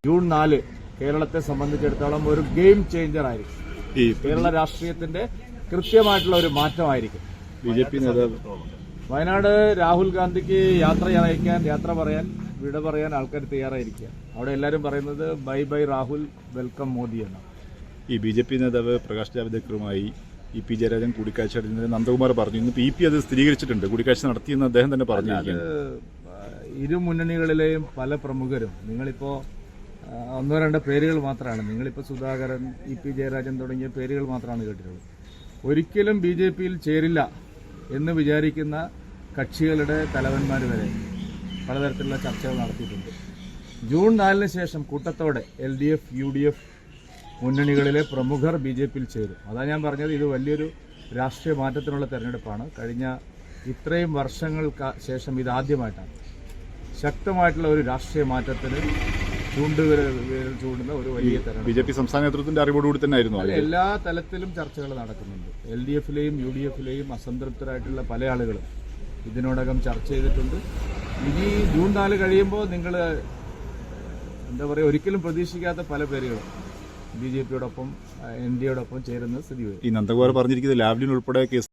June 4 കേരളത്തെ സംബന്ധിച്ചിടത്തോളം ഒരു ഗെയിം ചേഞ്ചർ ആയിരിക്കും. ഈ കേരള രാഷ്ട്രീയത്തിന്റെ കൃത്യമായിട്ടുള്ള ഒരു മാറ്റമായിരിക്കും. ബിജെപി നേതാവ് വയനാട് രാഹുൽ ഗാന്ധിക്ക് യാത്ര പറയാൻ വിട പറയാൻ ആൾക്കാർ തയ്യാറായിരിക്കുക. അവിടെ എല്ലാവരും പറയുന്നത് bye bye Rahul, welcome Modi എന്നാണ്. ഈ ബിജെപി നേതാവ് പ്രകാശ് ജാവ്ദേക്കറുമായി ഇ.പി. ജയരാജൻ കൂടിക്കാഴ്ച നടത്തുന്നത് നന്ദകുമാർ പറഞ്ഞു. ഇന്നിപ്പോൾ ഇ.പി. അത് സ്ഥിരീകരിച്ചിട്ടുണ്ട്, കൂടിക്കാഴ്ച നടത്തിയെന്ന് അദ്ദേഹം തന്നെ പറഞ്ഞു. ഇരു മുന്നണികളിലെയും പല പ്രമുഖരും, നിങ്ങളിപ്പോ ഒന്നോ രണ്ടോ പേരുകൾ മാത്രമാണ്, നിങ്ങളിപ്പോൾ സുധാകരൻ, ഇ.പി. ജയരാജൻ തുടങ്ങിയ പേരുകൾ മാത്രമാണ് കേട്ടിട്ടുള്ളത്. ഒരിക്കലും ബി.ജെ.പിയിൽ ചേരില്ല എന്ന് വിചാരിക്കുന്ന കക്ഷികളുടെ തലവന്മാർ വരെ പലതരത്തിലുള്ള ചർച്ചകൾ നടത്തിയിട്ടുണ്ട്. ജൂൺ 4 ശേഷം കൂട്ടത്തോടെ LDF, UDF മുന്നണികളിലെ പ്രമുഖർ ബി.ജെ.പിയിൽ ചേരും. അതാണ് ഞാൻ പറഞ്ഞത്, ഇത് വലിയൊരു രാഷ്ട്രീയ മാറ്റത്തിനുള്ള തെരഞ്ഞെടുപ്പാണ്. കഴിഞ്ഞ ഇത്രയും വർഷങ്ങൾക്ക് ശേഷം ഇതാദ്യമായിട്ടാണ് ശക്തമായിട്ടുള്ള ഒരു രാഷ്ട്രീയ മാറ്റത്തിന് ചൂണ്ടുന്ന ഒരു വലിയ തെരഞ്ഞെടുപ്പ്. ബി.ജെ.പി സംസ്ഥാന നേതൃത്വത്തിന്റെ അറിവോടുകൂടി തന്നെ ആയിരുന്നു. എല്ലാ തലത്തിലും ചർച്ചകൾ നടക്കുന്നുണ്ട്. LDF-ലെയും UDF-ലെയും അസംതൃപ്തരായിട്ടുള്ള പല ആളുകളും ഇതിനോടകം ചർച്ച ചെയ്തിട്ടുണ്ട്. ഇനി ജൂൺ 4 കഴിയുമ്പോൾ നിങ്ങൾ എന്താ പറയുക, ഒരിക്കലും പ്രതീക്ഷിക്കാത്ത പല പേരുകളും ബി.ജെ.പിയോടൊപ്പം NDA യോടൊപ്പം ചേരുന്ന സ്ഥിതി വരും. ഈ നന്ദകുമാർ പറഞ്ഞിരിക്കുന്നത് ലാവ്ലിൻ ഉൾപ്പെടെ കേസ്